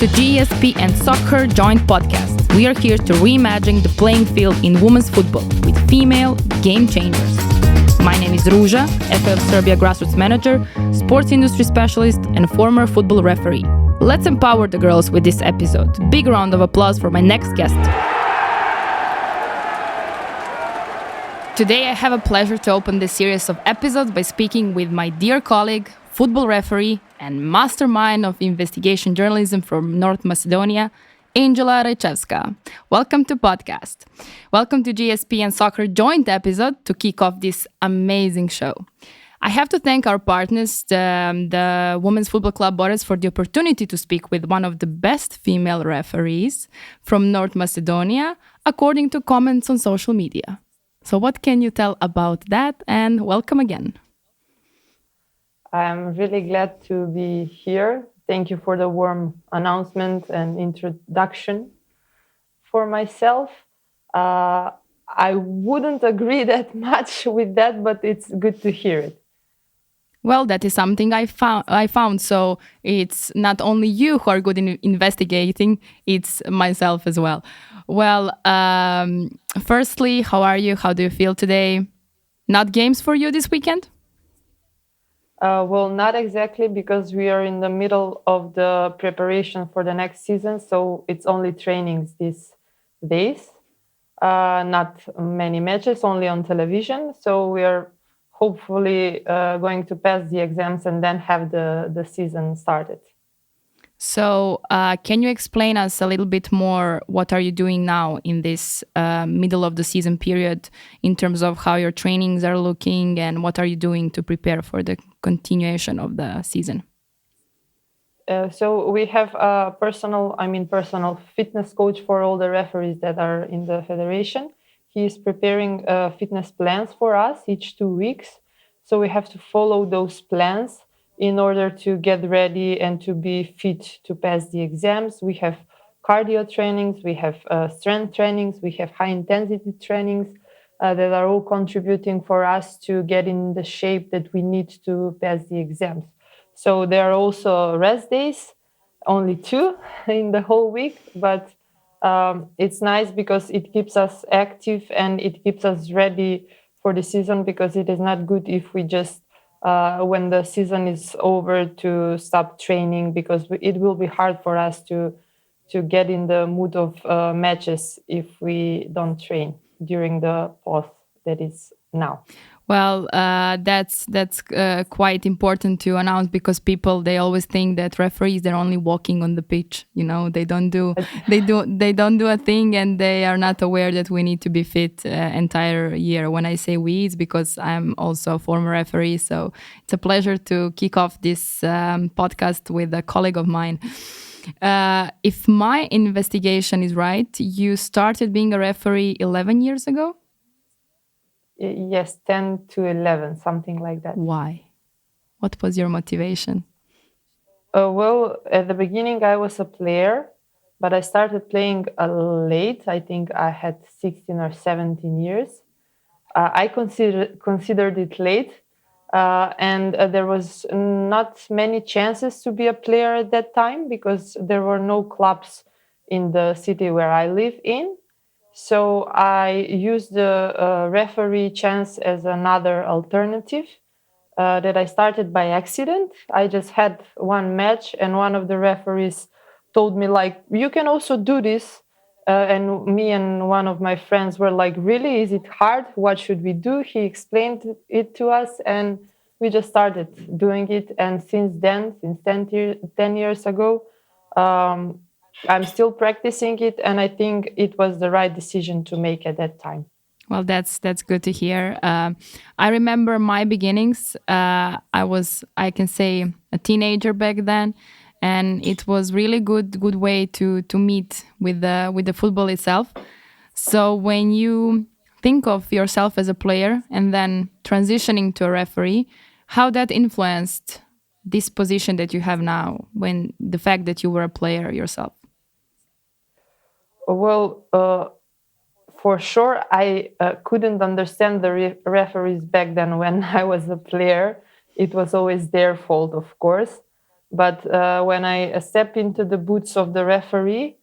to GSP and Soccer Joint Podcast. We are here to reimagine the playing field in women's football with female game changers. My name is Ruza, FF Serbia grassroots manager, sports industry specialist, and former football referee. Let's empower the girls with this episode. Big round of applause for my next guest. Today I have a pleasure to open this series of episodes by speaking with my dear colleague, football referee, and mastermind of investigation journalism from North Macedonia, Angela Rajchevska. Welcome to podcast. Welcome to GSP and Soccer Joint episode to kick off this amazing show. I have to thank our partners, the Women's Football Club Boris, for the opportunity to speak with one of the best female referees from North Macedonia, according to comments on social media. So what can you tell about that? And welcome again. I'm really glad to be here. Thank you for the warm announcement and introduction. For myself, I wouldn't agree that much with that, but it's good to hear it. Well, that is something I found. So it's not only you who are good in investigating, it's myself as well. Well, firstly, how are you? How do you feel today? Not games for you this weekend? Well, not exactly, because we are in the middle of the preparation for the next season. So it's only trainings these days. Not many matches, only on television. So we are hopefully going to pass the exams and then have the season started. So can you explain us a little bit more what are you doing now in this middle of the season period in terms of how your trainings are looking and what are you doing to prepare for the continuation of the season? So we have a personal fitness coach for all the referees that are in the federation. He is preparing fitness plans for us each 2 weeks. So we have to follow those plans in order to get ready and to be fit to pass the exams. We have cardio trainings, we have strength trainings, we have high intensity trainings that are all contributing for us to get in the shape that we need to pass the exams. So there are also rest days, only 2 in the whole week, but it's nice because it keeps us active and it keeps us ready for the season, because it is not good if we just when the season is over to stop training, because it will be hard for us to get in the mood of matches if we don't train during the pause that is now. Well, that's quite important to announce, because people, they always think that referees, they're only walking on the pitch. You know, they don't do a thing, and they are not aware that we need to be fit entire year. When I say we, it's because I'm also a former referee. So it's a pleasure to kick off this podcast with a colleague of mine. If my investigation is right, you started being a referee 11 years ago? Yes, 10 to 11, something like that. Why? What was your motivation? Well, at the beginning, I was a player, but I started playing late. I think I had 16 or 17 years. I considered it late, and there was not many chances to be a player at that time, because there were no clubs in the city where I live in. So I used the referee chance as another alternative that I started by accident. I just had one match and one of the referees told me, like, you can also do this. And me and one of my friends were like, really? Is it hard? What should we do? He explained it to us and we just started doing it. And since 10 years ago, I'm still practicing it, and I think it was the right decision to make at that time. Well, that's good to hear. I remember my beginnings. I can say, a teenager back then, and it was really good way to meet with the football itself. So when you think of yourself as a player and then transitioning to a referee, how that influenced this position that you have now, when the fact that you were a player yourself? Well, for sure, I couldn't understand the referees back then when I was a player. It was always their fault, of course. But when I step into the boots of the referee,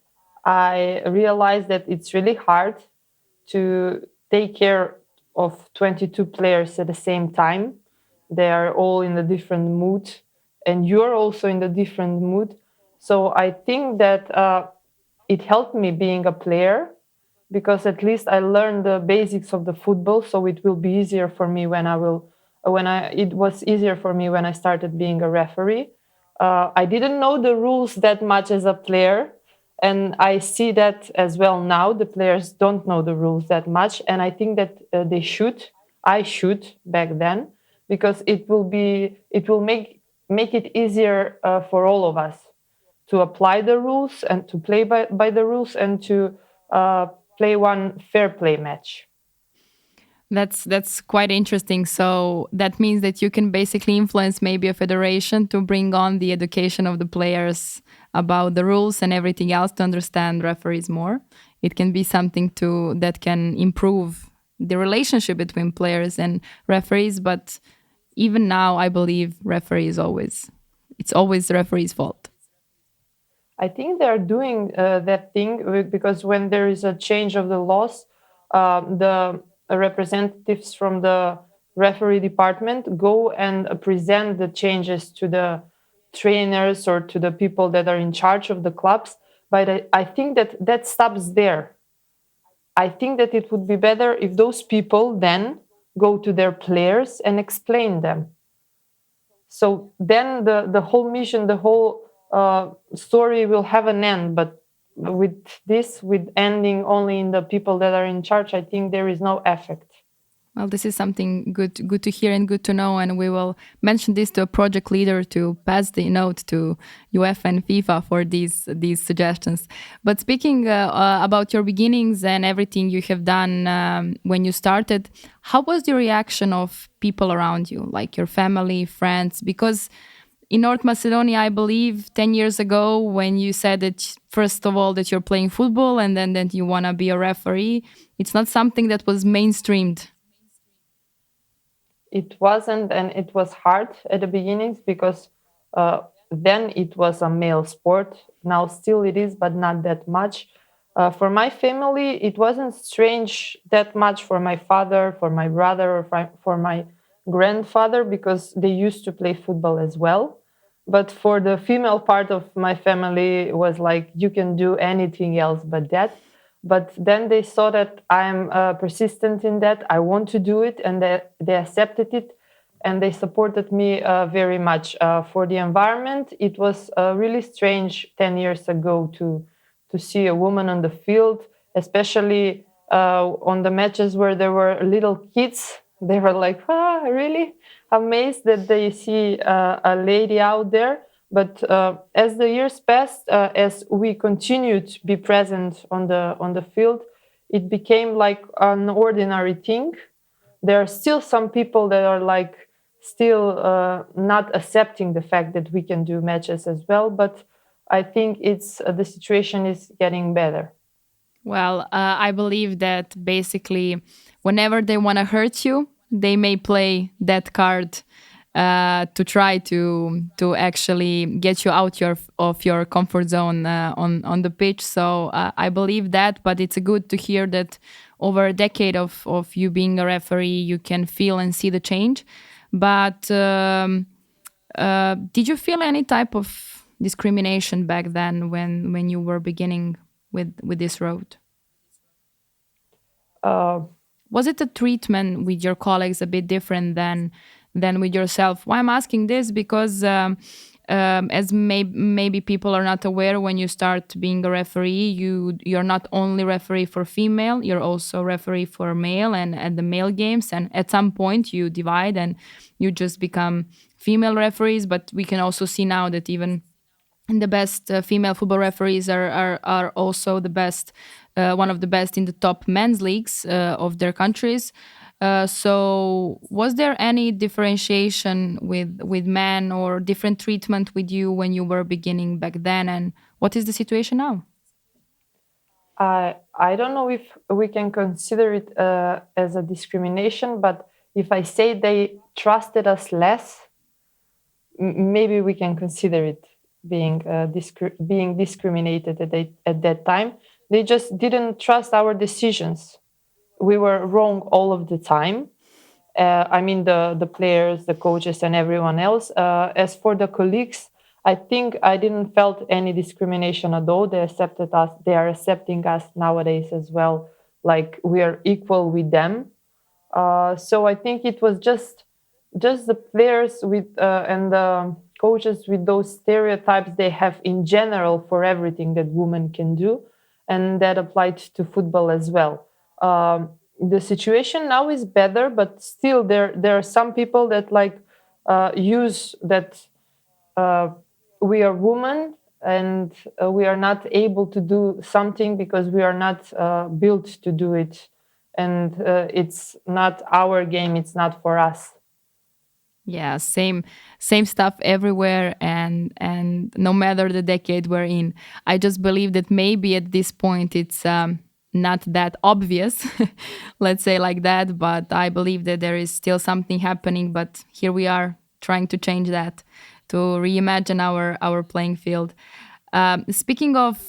I realize that it's really hard to take care of 22 players at the same time. They are all in a different mood, and you're also in a different mood. So I think that it helped me being a player, because at least I learned the basics of the football. So it will be easier for me it was easier for me when I started being a referee. I didn't know the rules that much as a player, and I see that as well now. The players don't know the rules that much, and I think that they should. I should back then, because it will make it easier for all of us to apply the rules and to play by the rules, and to uh, play one fair play match. That's quite interesting. So that means that you can basically influence maybe a federation to bring on the education of the players about the rules and everything else to understand referees more. It can be something to that can improve the relationship between players and referees. But even now, I believe it's always the referee's fault. I think they are doing that thing because when there is a change of the laws, the representatives from the referee department go and present the changes to the trainers or to the people that are in charge of the clubs. But I think that that stops there. I think that it would be better if those people then go to their players and explain them. So then the whole mission, the whole story will have an end. But with ending only in the people that are in charge, I think there is no effect. Well, this is something good to hear and good to know, and we will mention this to a project leader to pass the note to UEFA and FIFA for these suggestions. But speaking about your beginnings and everything you have done when you started, how was the reaction of people around you, like your family, friends? Because in North Macedonia, I believe 10 years ago, when you said that, first of all, that you're playing football and then that you want to be a referee, it's not something that was mainstreamed. It wasn't, and it was hard at the beginnings because then it was a male sport. Now still it is, but not that much. For my family, it wasn't strange that much. For my father, for my brother, or for my grandfather, because they used to play football as well. But for the female part of my family, it was like, you can do anything else but that. But then they saw that I'm persistent in that. I want to do it, and they accepted it, and they supported me very much. For the environment, it was really strange 10 years ago to see a woman on the field, especially on the matches where there were little kids. They were like, really amazed that they see a lady out there. But as the years passed, as we continued to be present on the field, it became like an ordinary thing. There are still some people that are like still not accepting the fact that we can do matches as well. But I think it's the situation is getting better. Well, I believe that basically, whenever they want to hurt you, they may play that card to try to actually get you out of your comfort zone on the pitch. So I believe that, but it's good to hear that over a decade of you being a referee, you can feel and see the change. But did you feel any type of discrimination back then when you were beginning with this road? Was it a treatment with your colleagues a bit different than with yourself? Why I'm asking this because as maybe people are not aware, when you start being a referee, you're not only referee for female, you're also referee for male and at the male games, and at some point you divide and you just become female referees. But we can also see now that even the best female football referees are also the best, one of the best in the top men's leagues of their countries. So, was there any differentiation with men or different treatment with you when you were beginning back then? And what is the situation now? I don't know if we can consider it as a discrimination, but if I say they trusted us less, maybe we can consider it being being discriminated at that time. They just didn't trust our decisions. We were wrong all of the time. I mean, the players, the coaches, and everyone else. As for the colleagues, I think I didn't felt any discrimination at all. They accepted us. They are accepting us nowadays as well. Like we are equal with them. So I think it was just the players with and the coaches with those stereotypes they have in general for everything that women can do, and that applied to football as well. The situation now is better, but still there are some people that like use that we are women and we are not able to do something because we are not built to do it, and it's not our game, it's not for us. Yeah, same stuff everywhere, and no matter the decade we're in. I just believe that maybe at this point it's not that obvious, let's say like that, but I believe that there is still something happening, but here we are trying to change that, to reimagine our playing field. Speaking of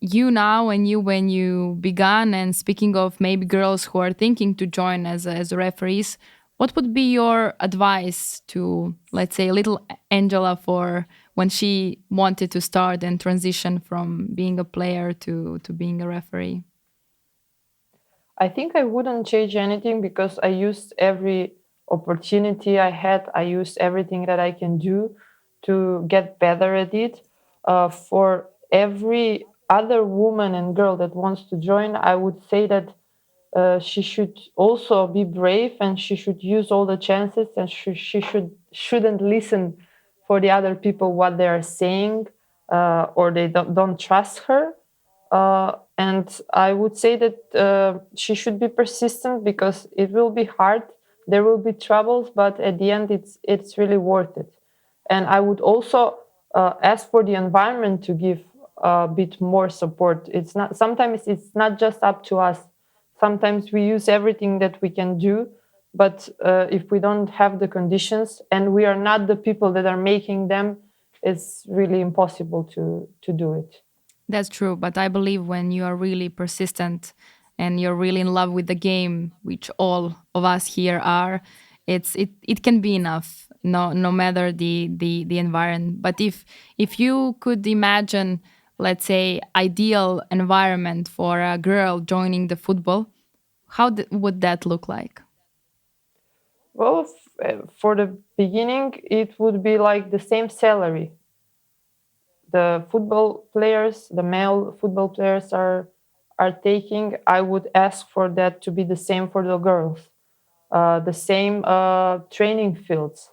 you now and you when you began, and speaking of maybe girls who are thinking to join as referees, what would be your advice to, let's say, little Angela for when she wanted to start and transition from being a player to being a referee? I think I wouldn't change anything because I used every opportunity I had. I used everything that I can do to get better at it. For every other woman and girl that wants to join, I would say that she should also be brave and she should use all the chances, and she shouldn't listen for the other people what they are saying, or they don't trust her. And I would say that she should be persistent because it will be hard. There will be troubles, but at the end, it's really worth it. And I would also ask for the environment to give a bit more support. It's not sometimes it's not just up to us. Sometimes we use everything that we can do, but if we don't have the conditions and we are not the people that are making them, it's really impossible to do it. That's true, but I believe when you are really persistent and you're really in love with the game, which all of us here are, it can be enough. No matter the environment. But if you could imagine, let's say, ideal environment for a girl joining the football, how would that look like? Well, for the beginning, it would be like the same salary. The football players, the male football players are taking. I would ask for that to be the same for the girls. The same training fields,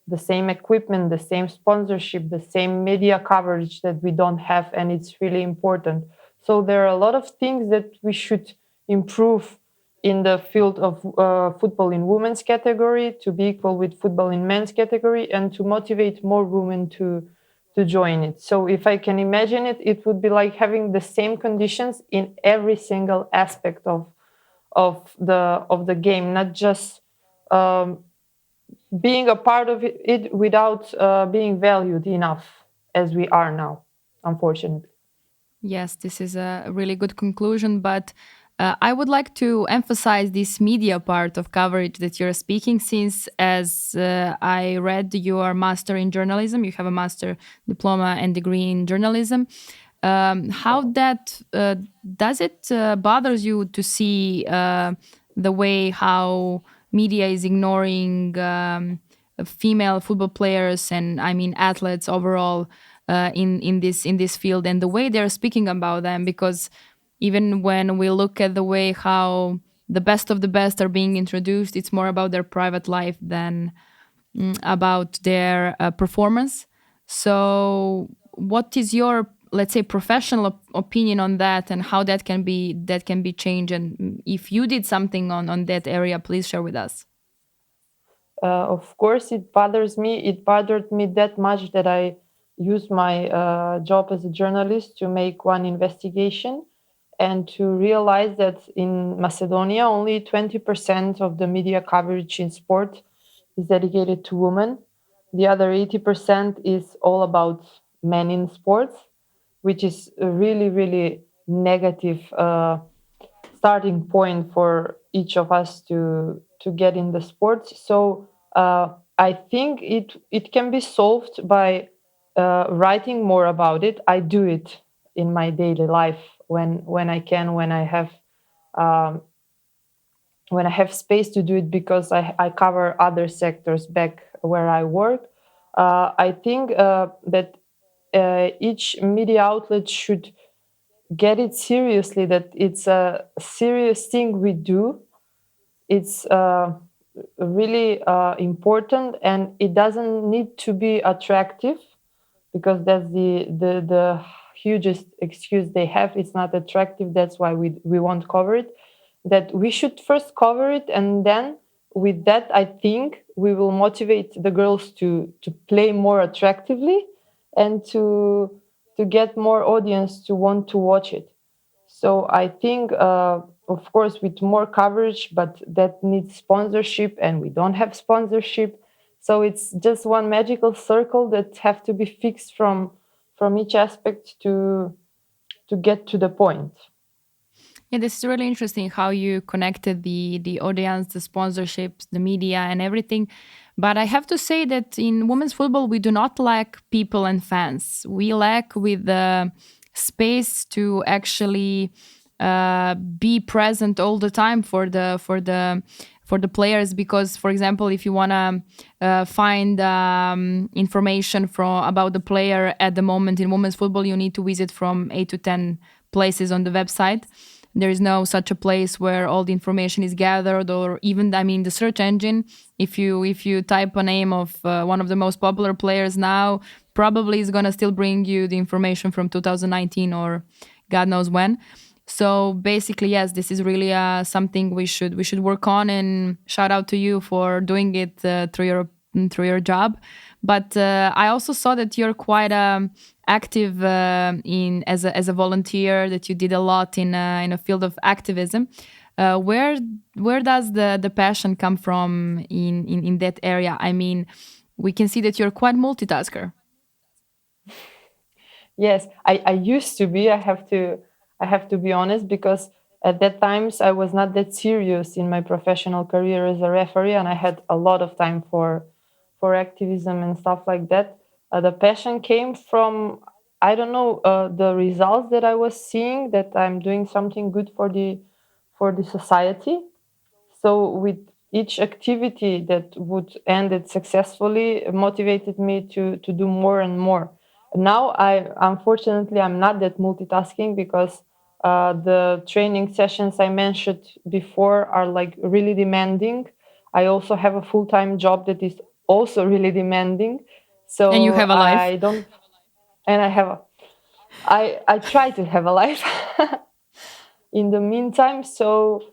the same equipment, the same sponsorship, the same media coverage that we don't have, and it's really important. So there are a lot of things that we should improve in the field of football in women's category to be equal with football in men's category and to motivate more women to join it. So if I can imagine it, it would be like having the same conditions in every single aspect of the game, not just um, being a part of it without being valued enough as we are now, unfortunately. Yes, this is a really good conclusion, but I would like to emphasize this media part of coverage that you're speaking, since, as I read, you are master in journalism, you have a master diploma and degree in journalism. How that does it bothers you to see the way how media is ignoring female football players, and I mean athletes overall, in this field, and the way they're speaking about them? Because even when we look at the way how the best of the best are being introduced, it's more about their private life than about their performance. So, what is your, let's say, professional opinion on that, and how that can be changed? And if you did something on that area, please share with us. Of course, it bothers me. It bothered me that much that I used my job as a journalist to make one investigation and to realize that in Macedonia, only 20% of the media coverage in sport is dedicated to women. The other 80% is all about men in sports, which is a really, really negative starting point for each of us to get in the sports. So I think it can be solved by writing more about it. I do it in my daily life when I can, um, when I have space to do it, because I cover other sectors back where I work. I think that each media outlet should get it seriously, that it's a serious thing we do. It's really important, and it doesn't need to be attractive, because that's the hugest excuse they have. It's not attractive, that's why we won't cover it. That we should first cover it, and then with that, I think we will motivate the girls to play more attractively, and to get more audience to want to watch it. So I think, of course, with more coverage, but that needs sponsorship, and we don't have sponsorship. So it's just one magical circle that have to be fixed from each aspect to get to the point. Yeah, this is really interesting how you connected the audience, the sponsorships, the media, and everything. But I have to say that in women's football, we do not lack people and fans. We lack with the space to actually be present all the time for the players. Because, for example, if you want to find information from about the player at the moment in women's football, you need to visit from 8 to 10 places on the website. There is no such a place where all the information is gathered, or even, I mean, the search engine. If you type a name of one of the most popular players now, probably is gonna still bring you the information from 2019 or God knows when. So basically, yes, this is really something we should work on. And shout out to you for doing it through your job. But I also saw that you're quite active in as a volunteer. That you did a lot in a field of activism. Where does the passion come from in that area? I mean, we can see that you're quite multitasker. Yes, I used to be. I have to be honest, because at that times I was not that serious in my professional career as a referee, and I had a lot of time for activism and stuff like that. The passion came from, I don't know, the results that I was seeing, that I'm doing something good for the society. So with each activity that would end it successfully motivated me to do more and more. Now I unfortunately I'm not that multitasking, because the training sessions I mentioned before are like really demanding. I also have a full-time job that is also really demanding. And you So have a life. I don't, and I try to have a life in the meantime. So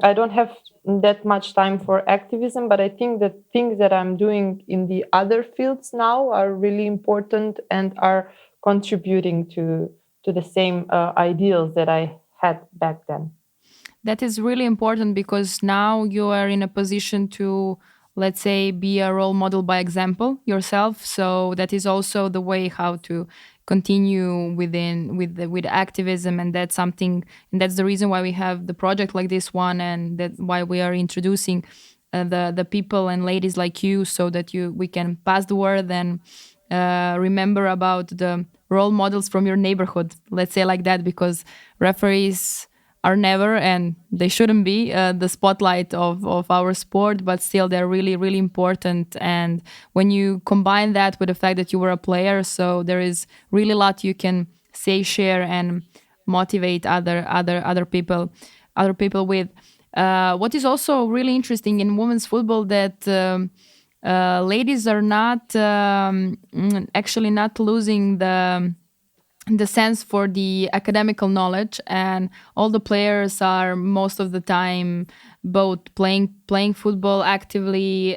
I don't have that much time for activism, but I think that things that I'm doing in the other fields now are really important and are contributing to the same ideals that I had back then. That is really important because now you are in a position to, let's say, be a role model by example yourself. So that is also the way how to continue with activism, and that's something, and that's the reason why we have the project like this one, and that why we are introducing the people and ladies like you, so that you we can pass the word and remember about the role models from your neighborhood. Let's say like that, because referees are never, and they shouldn't be, the spotlight of our sport, but still they're really really important. And when you combine that with the fact that you were a player, so there is really a lot you can say, share, and motivate other people with. What is also really interesting in women's football, that ladies are not actually not losing the sense for the academical knowledge, and all the players are most of the time both playing football actively,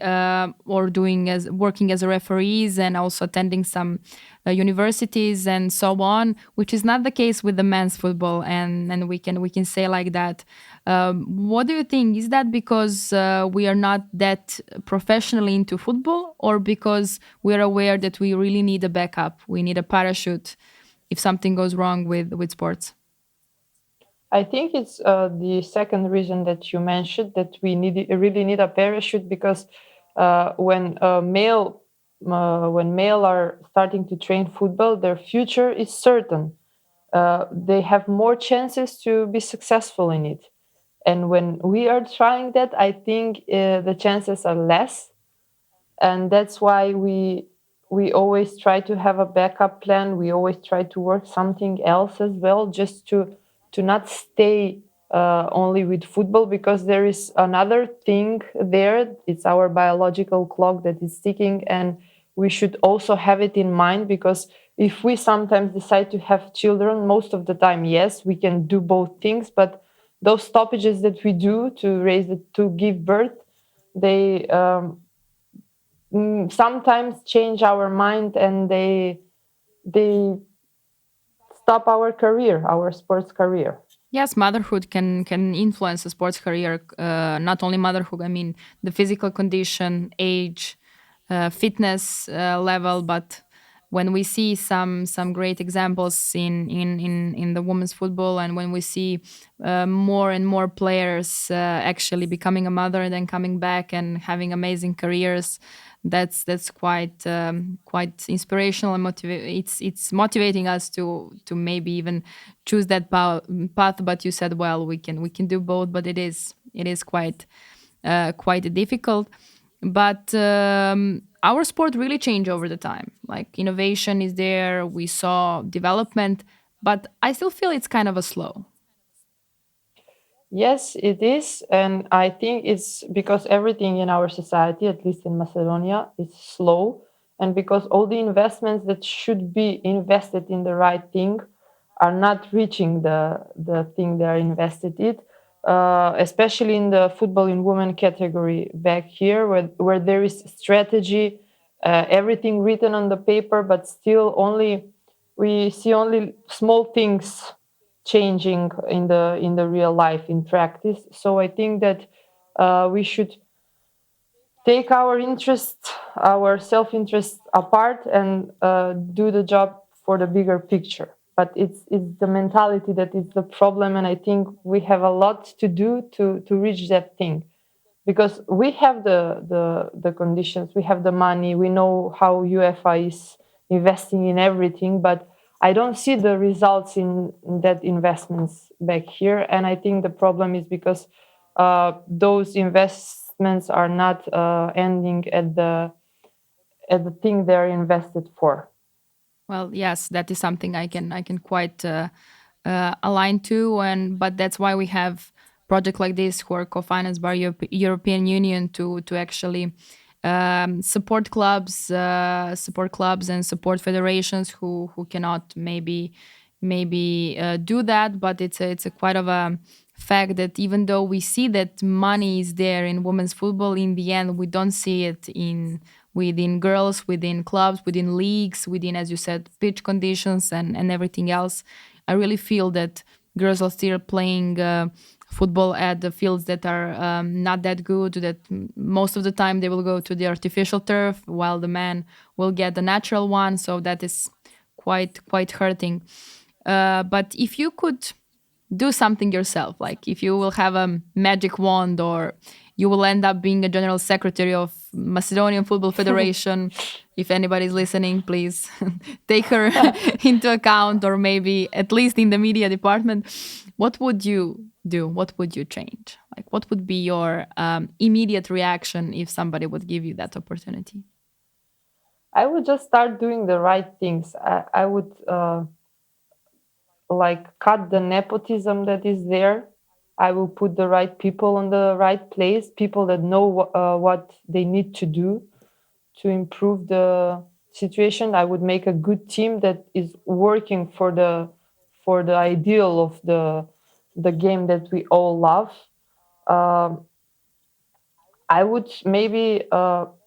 or doing as working as referees, and also attending some universities and so on, which is not the case with the men's football. And we can say like that. What do you think? Is that because we are not that professionally into football, or because we are aware that we really need a backup, we need a parachute if something goes wrong with sports? I think it's the second reason that you mentioned, that we really need a parachute, because when male are starting to train football, their future is certain. They have more chances to be successful in it. And when we are trying that, I think the chances are less, and that's why we always try to have a backup plan. We always try to work something else as well, just to not stay only with football, because there is another thing there. It's our biological clock that is ticking, and we should also have it in mind, because if we sometimes decide to have children, most of the time, yes, we can do both things, but those stoppages that we do to give birth, they sometimes change our mind, and they stop our career, our sports career. Yes, motherhood can influence a sports career. Not only motherhood, I mean the physical condition, age, fitness level. But when we see some great examples in the women's football, and when we see more and more players actually becoming a mother and then coming back and having amazing careers, that's quite inspirational, and it's motivating us to maybe even choose that path. But you said, well, we can do both, but it is quite difficult. But our sport really changed over the time. Like, innovation is there, we saw development, but I still feel it's kind of a slow. Yes, it is. And I think it's because everything in our society, at least in Macedonia, is slow. And because all the investments that should be invested in the right thing are not reaching the thing they are invested in, especially in the football in women category back here, where there is strategy, everything written on the paper, but still only we see only small things changing in the real life in practice. So I think that we should take our interest, our self-interest apart, and do the job for the bigger picture. But it's the mentality that is the problem, and I think we have a lot to do to reach that thing, because we have the conditions, we have the money, we know how UEFA is investing in everything, but I don't see the results in that investments back here. And I think the problem is because those investments are not ending at the thing they're invested for. Well, yes, that is something I can quite align to, and but that's why we have project like this who are co-financed by European Union to actually support clubs and support federations who cannot maybe do that. But it's a quite of a fact that even though we see that money is there in women's football, in the end we don't see it in within girls, within clubs, within leagues, within, as you said, pitch conditions and everything else. I really feel that girls are still playing football at the fields that are not that good, that most of the time they will go to the artificial turf, while the men will get the natural one. So that is quite hurting. But if you could do something yourself, like if you will have a magic wand, or you will end up being a general secretary of Macedonian Football Federation, if anybody's listening, please take her into account, or maybe at least in the media department. What would you do? What would you change? Like, what would be your immediate reaction if somebody would give you that opportunity? I would just start doing the right things. I would like cut the nepotism that is there. I will put the right people on the right place, people that know what they need to do to improve the situation, I would make a good team that is working for the ideal of the game that we all love. Um, I would maybe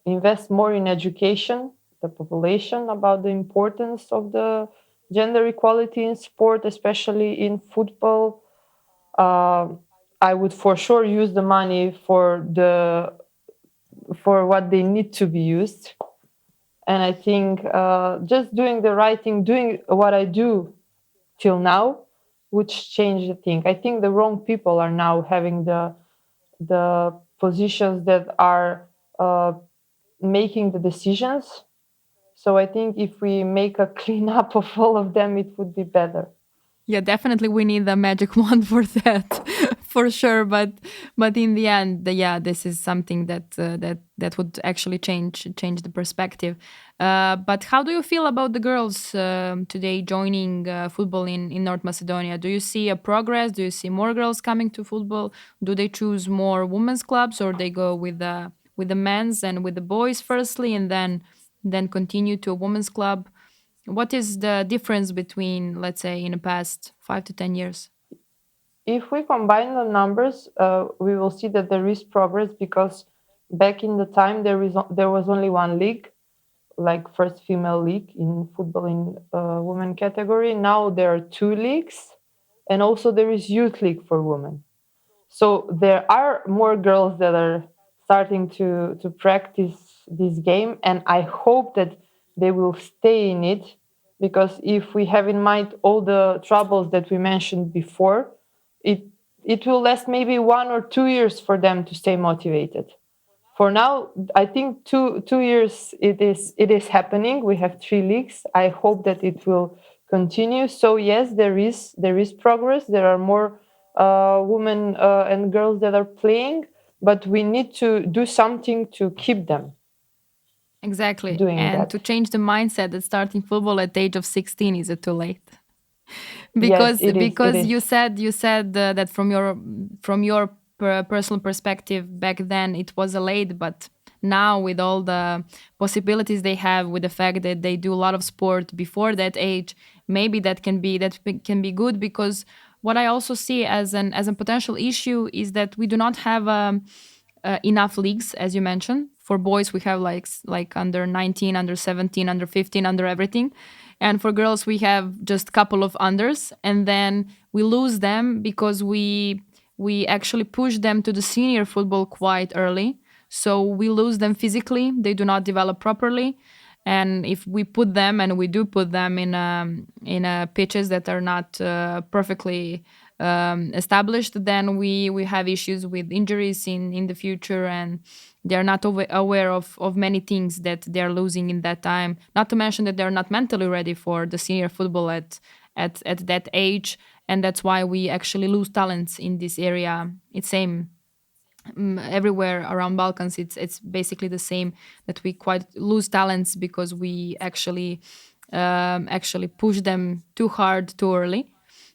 invest more in education, the population about the importance of the gender equality in sport, especially in football. Uh, I would for sure use the money for what they need to be used. And I think just doing the right thing, doing what I do till now, would change the thing. I think the wrong people are now having the positions that are making the decisions. So I think if we make a cleanup of all of them, it would be better. Yeah, definitely we need a magic wand for that, for sure. But in the end, yeah, this is something that would actually change the perspective. But how do you feel about the girls today joining football in North Macedonia? Do you see a progress? Do you see more girls coming to football? Do they choose more women's clubs, or they go with the men's and with the boys firstly, and then continue to a women's club? What is the difference between, let's say, in the past 5 to 10 years? If we combine the numbers, we will see that there is progress because back in the time there was only one league, like first female league in football in women category. Now there are two leagues, and also there is youth league for women. So there are more girls that are starting to practice this game, and I hope that they will stay in it because if we have in mind all the troubles that we mentioned before, it it will last maybe 1 or 2 years for them to stay motivated. For now, I think two years it is happening. We have three leagues. I hope that it will continue. So yes, there is progress. There are more women and girls that are playing, but we need to do something to keep them Exactly. doing And to that. change the mindset that starting football at the age of 16 is it too late? Yes, because it is. It because is. you said that from your personal perspective back then it was a late, but now with all the possibilities they have, with the fact that they do a lot of sport before that age, maybe that can be good. Because what I also see as a potential issue is that we do not have enough leagues, as you mentioned. For boys, we have like under 19, under 17, under 15, under everything. And for girls, we have just a couple of unders, and then we lose them because we actually push them to the senior football quite early. So we lose them physically; they do not develop properly. And if we put them, and we do put them in pitches that are not perfectly established, then we have issues with injuries in the future, and they are not aware of many things that they are losing in that time. Not to mention that they are not mentally ready for the senior football at that age, and that's why we actually lose talents in this area. It's same everywhere around Balkans. It's basically the same, that we quite lose talents because we actually push them too hard too early.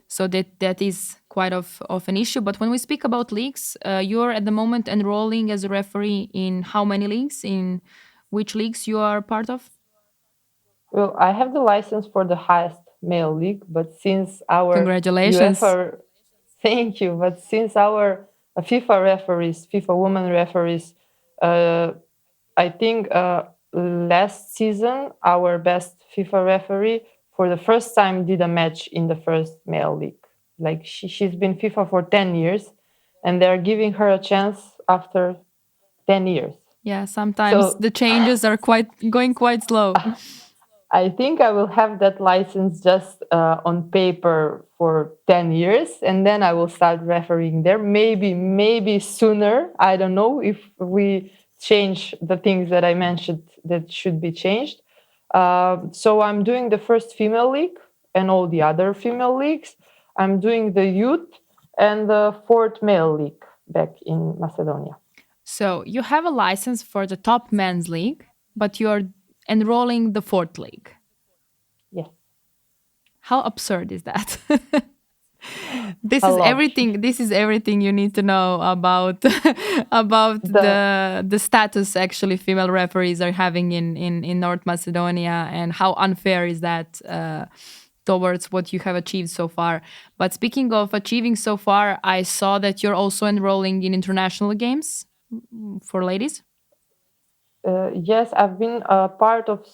So that is quite of an issue. But when we speak about leagues, you're at the moment enrolling as a referee in how many leagues? In which leagues you are part of? Well, I have the license for the highest male league, but since our Congratulations. UEFA, thank you, but since our FIFA referees, FIFA women referees, uh, I think last season our best FIFA referee for the first time did a match in the first male league. Like she's been FIFA for 10 years, and they're giving her a chance after 10 years. Yeah, sometimes So the changes are quite going quite slow. I think I will have that license just on paper for 10 years, and then I will start refereeing there. Maybe sooner. I don't know if we change the things that I mentioned that should be changed. So I'm doing the first female league and all the other female leagues. I'm doing the youth and the fourth male league back in Macedonia. So you have a license for the top men's league, but you're enrolling the fourth league. Yes. How absurd is that? This a is lot. everything. This is everything you need to know about about The the status actually female referees are having in North Macedonia, and how unfair is that towards what you have achieved so far. But speaking of achieving so far, I saw that you're also enrolling in international games for ladies. Yes, I've been a part of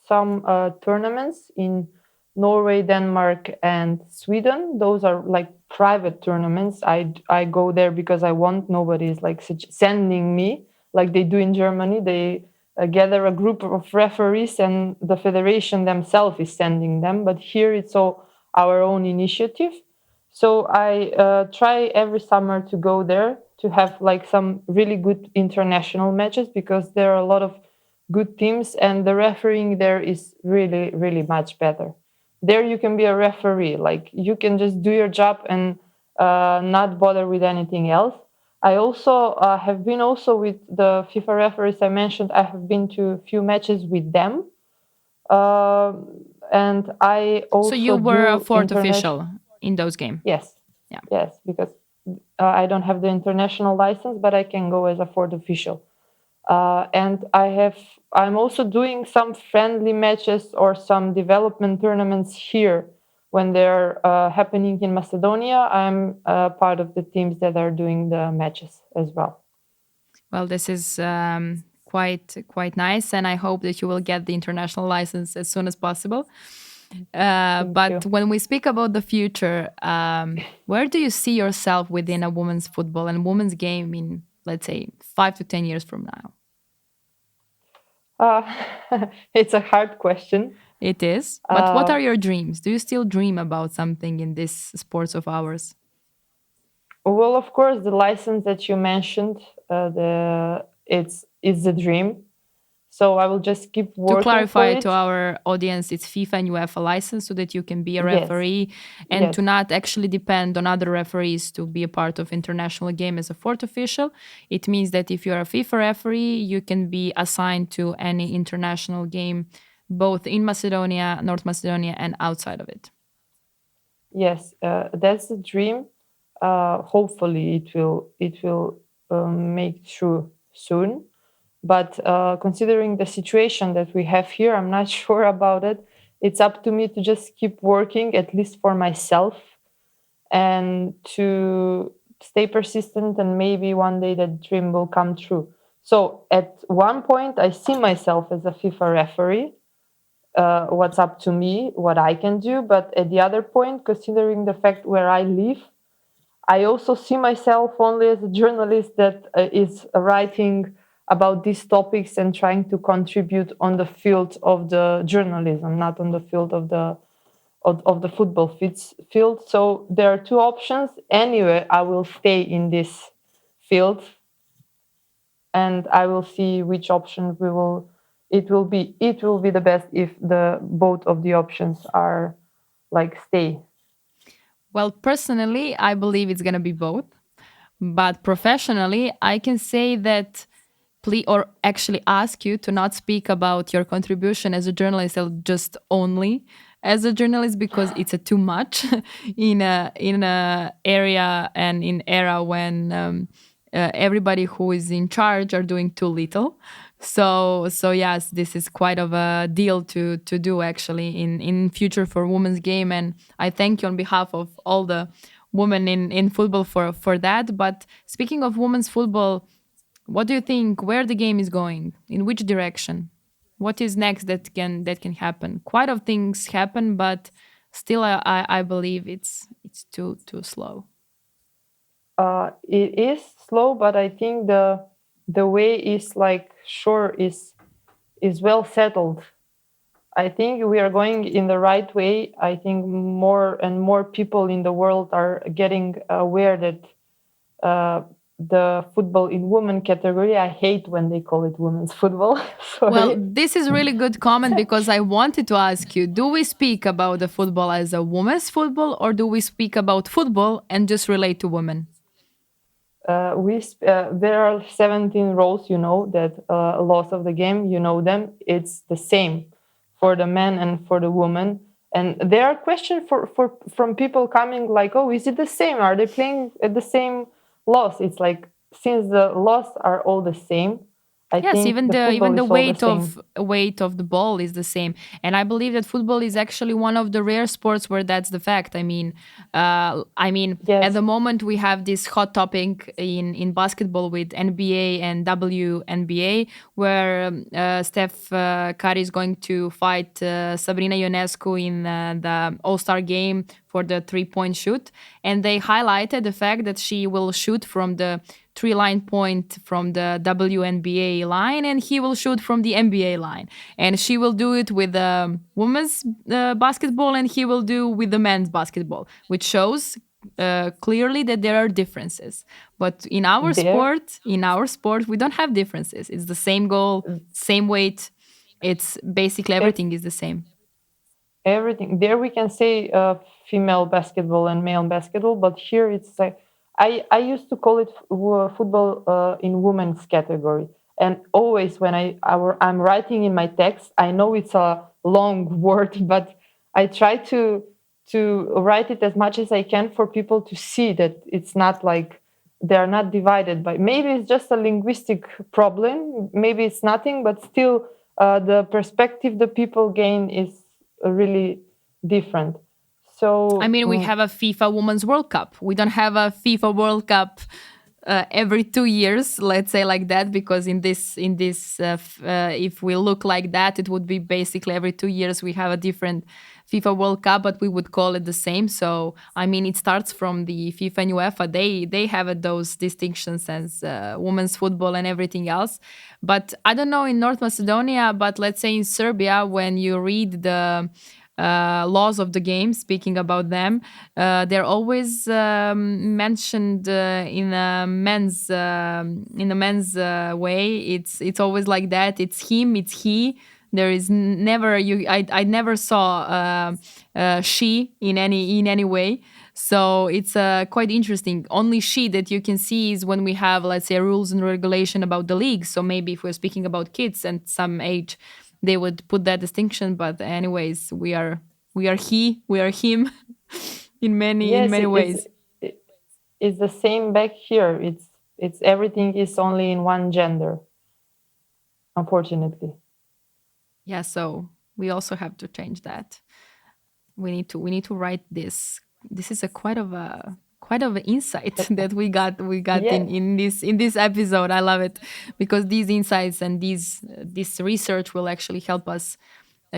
some tournaments in Norway, Denmark, and Sweden. Those are like private tournaments. I go there because I want. Nobody is like sending me like they do in Germany. They gather a group of referees, and the federation themselves is sending them. But here it's all our own initiative. So I try every summer to go there to have like some really good international matches, because there are a lot of good teams and the refereeing there is really, really much better. There you can be a referee, like you can just do your job and not bother with anything else. I also have been also with the FIFA referees I mentioned. I have been to a few matches with them, uh, and I So you also were a do fourth international. official in those games. Yes, Yeah. yes, because I don't have the international license, but I can go as a fourth official. And I'm also doing some friendly matches or some development tournaments here when they're happening in Macedonia. I'm part of the teams that are doing the matches as well. Well, this is quite nice, and I hope that you will get the international license as soon as possible. Thank But you. when we speak about the future, where do you see yourself within a women's football and women's game in, let's say, 5 to 10 years from now? Uh, it's a hard question. It is. But what Uh, are your dreams? Do you still dream about something in this sports of ours? well, of course, the license that you mentioned, it's a dream. So I will just keep To working for clarify to it. our audience, it's FIFA and UEFA license so that you can be a Yes, referee and yes, to not actually depend on other referees to be a part of international game as a fourth official. It means that if you're a FIFA referee, you can be assigned to any international game, both in Macedonia, North Macedonia, and outside of it. yes. That's the dream. Hopefully, it will make true soon. But considering the situation that we have here, I'm not sure about it. It's up to me to just keep working, at least for myself, and to stay persistent, and maybe one day that dream will come true. So at one point, I see myself as a FIFA referee. What's up to me, what I can do. But at the other point, considering the fact where I live, I also see myself only as a journalist that is writing about these topics and trying to contribute on the field of the journalism, not on the field of the football field. So there are two options. Anyway, I will stay in this field, and I will see which option we will. It will be the best if the both of the options are like stay. Well, personally, I believe it's going to be both. But professionally, I can say that please, or actually ask you to not speak about your contribution as a journalist or just only as a journalist, because it's a too much in a area and in era when everybody who is in charge are doing too little. So yes, this is quite of a deal to do actually in future for women's game, and I thank you on behalf of all the women in football for that. But speaking of women's football, what do you think? Where the game is going? In which direction? What is next that can happen? Quite of things happen, but still, I believe it's too slow. It is slow, but I think the way is like sure is well settled. I think we are going in the right way. I think more and more people in the world are getting aware that uh, the football in women category. I hate when they call it women's football. Well, Sorry. this is really good comment because I wanted to ask you, do we speak about the football as a women's football, or do we speak about football and just relate to women? There are 17 roles, that laws of the game, them. It's the same for the men and for the woman. And there are questions from people coming like, oh, is it the same? Are they playing at the same laws? It's like, since the laws are all the same, I Yes, think even the the football the is all the same. weight of the ball is the same, and I believe that football is actually one of the rare sports where that's the fact. At Yes, the moment we have this hot topic in basketball with NBA and WNBA, where Steph Curry is going to fight Sabrina Ionescu in the All Star game for the 3-point shoot, and they highlighted the fact that she will shoot from the three-line point from the WNBA line, and he will shoot from the NBA line. And she will do it with the women's basketball, and he will do with the men's basketball, which shows clearly that there are differences. But there, in our sport, we don't have differences. It's the same goal, same weight. It's basically it's everything is the same. everything. There we can say female basketball and male basketball, but here it's like, I used to call it football in women's category. And always when I'm writing in my text, I know it's a long word, but I try to write it as much as I can for people to see that it's not like they are not divided by, maybe it's just a linguistic problem, maybe it's nothing, but still the perspective the people gain is really different. I So mean, we have a FIFA Women's World Cup. We don't have a FIFA World Cup every 2 years, let's say like that, because if we look like that, it would be basically every 2 years we have a different FIFA World Cup, but we would call it the same. So I mean, it starts from the FIFA and UEFA. They have those distinctions as women's football and everything else. But I don't know in North Macedonia, but let's say in Serbia, when you read the laws of the game, speaking about them, they're always mentioned in a men's way. It's always like that. It's him. It's he. There is never you. I never saw she in any way. So it's quite interesting. Only she that you can see is when we have, let's say, rules and regulation about the league. So maybe if we're speaking about kids and some age, they would put that distinction. But anyways, we are him in yes, many ways. it's the same back here. It's everything is only in one gender, unfortunately. Yeah, so we also have to change that. We need to write this. This is a quite of an insight that we got Yeah, in this episode. I love it because these insights and this research will actually help us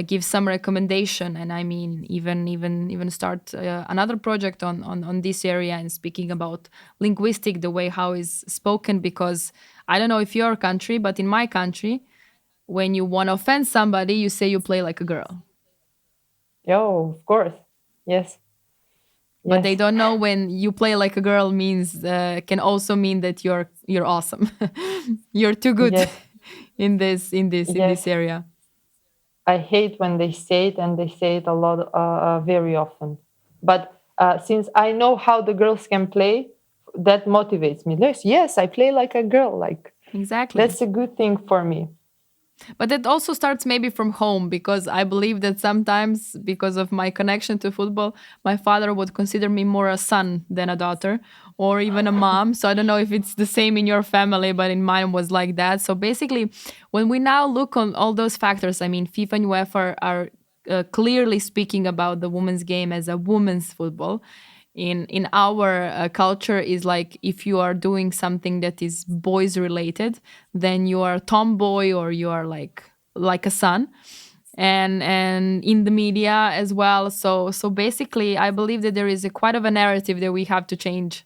give some recommendation, and I mean even start another project on this area and speaking about linguistic, the way how is spoken, because I don't know if your country, but in my country, when you want to offend somebody, you say you play like a girl. oh, of course. Yes, But they yes, don't know when you play like a girl means can also mean that you're awesome. You're too good yes, in this yes. area. I hate when they say it, and they say it a lot, very often. But since I know how the girls can play, that motivates me. Yes, I play like a girl. Like, Exactly. that's a good thing for me. But it also starts maybe from home, because I believe that sometimes, because of my connection to football, my father would consider me more a son than a daughter or even a mom. So I don't know if it's the same in your family, but in mine was like that. So basically, when we now look on all those factors, I mean, FIFA and UEFA are clearly speaking about the women's game as a women's football. In our culture is like, if you are doing something that is boys related, then you are a tomboy or you are like a son, and in the media as well. So basically I believe that there is a quite of a narrative that we have to change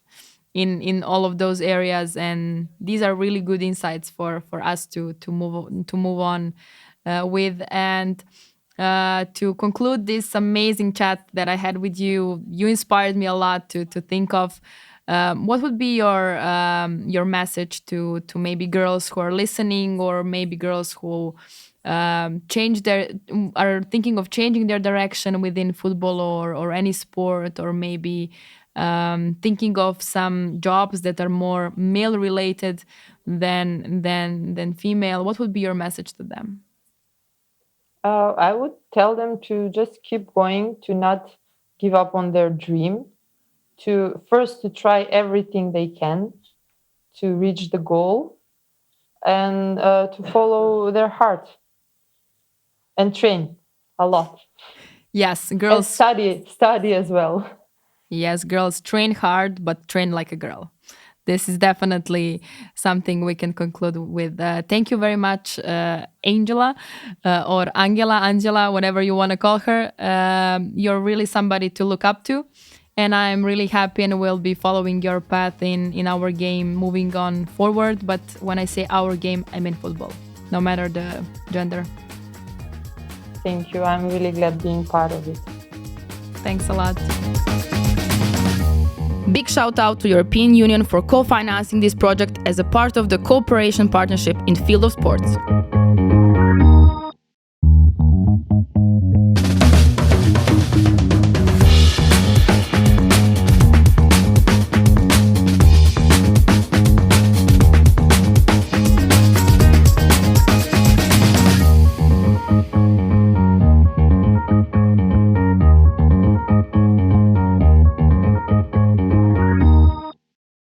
in all of those areas, and these are really good insights for us to move on with. And to conclude this amazing chat that I had with you, you inspired me a lot to think of what would be your message to maybe girls who are listening, or maybe girls who change their are thinking of changing their direction within football or any sport, or maybe thinking of some jobs that are more male related than female. What would be your message to them? I would tell them to just keep going, to not give up on their dream, to try everything they can to reach the goal, and to follow their heart and train a lot. Yes, And girls. study as well. Yes, girls, train hard, but train like a girl. This is definitely something we can conclude with. Thank you very much, Angela, or Angela, whatever you want to call her. You're really somebody to look up to. And I'm really happy and will be following your path in our game moving on forward. But when I say our game, I mean football, no matter the gender. Thank you. I'm really glad being part of it. Thanks a lot. Big shout out to European Union for co-financing this project as a part of the cooperation partnership in field of sports.